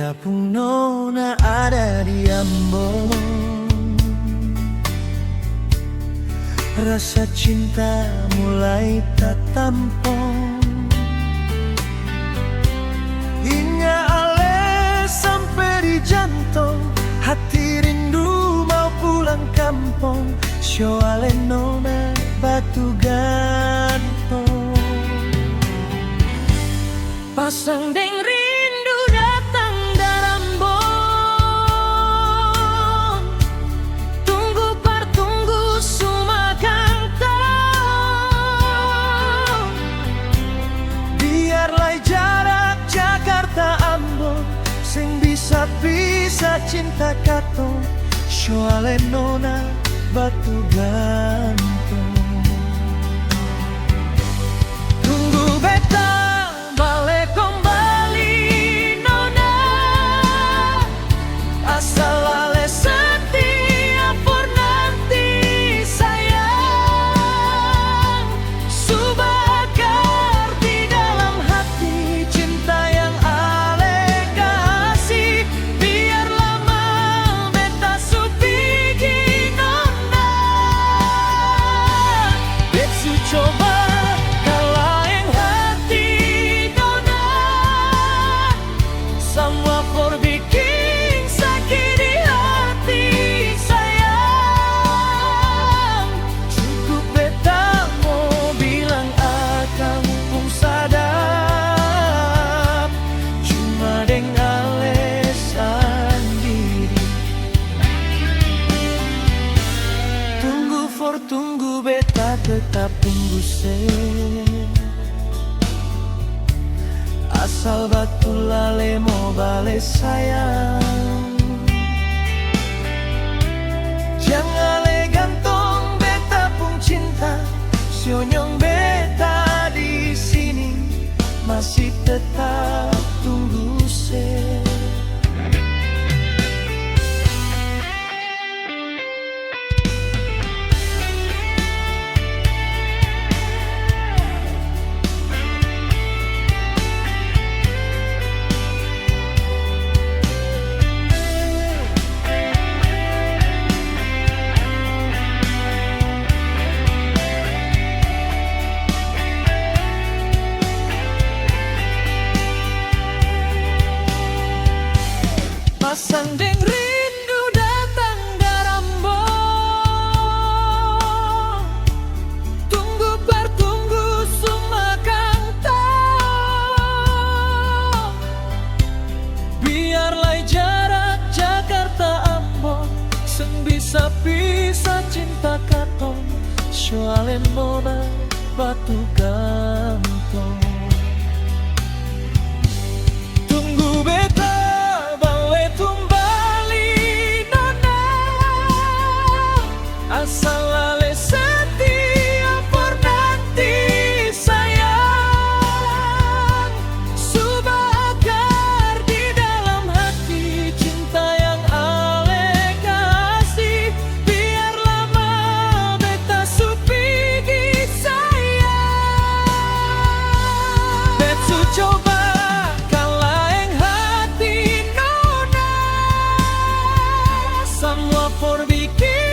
Beta pun nona ada di Ambon. Rasa cinta mulai tak tampung, hingga ale sampai di jantung. Hati rindu mau pulang kampung, soale nona batu gantung. Pasang deng rindu datang dari Ambon, tunggu partunggu sumakan tau. Biarlah jarak Jakarta Ambon, sing bisa cinta katong, soale nona batu gantung. Tunggu beta balik kembali nona, asal ale setia por nanti sayang. Subakar di dalam hati cinta yang ale kasih. Biar lama beta supigi nona, betsu coba kalaeng hati nona, semua por bikin sakit di hati sayang. Cukup beta mau bilang akang pun sadap, cuma deng alesan diri. Tunggu beta tetap tunggu se, asal batu lale mau bale sayang. Jangan le gantung beta pun cinta, sionyong beta di sini masih tetap tunggu se. Pasang deng rindu datang dari Ambon, tunggu partunggu sumakan tau. Biarlah jarak Jakarta Ambon, seng bisa cinta katong, soale nona batu gantung. Tunggu beta asal ale setia por nanti sayang. Subakar di dalam hati cinta yang ale kasih. Biar lama beta supigi sayang. Betsu coba kalaeng hati nona, semua por bikin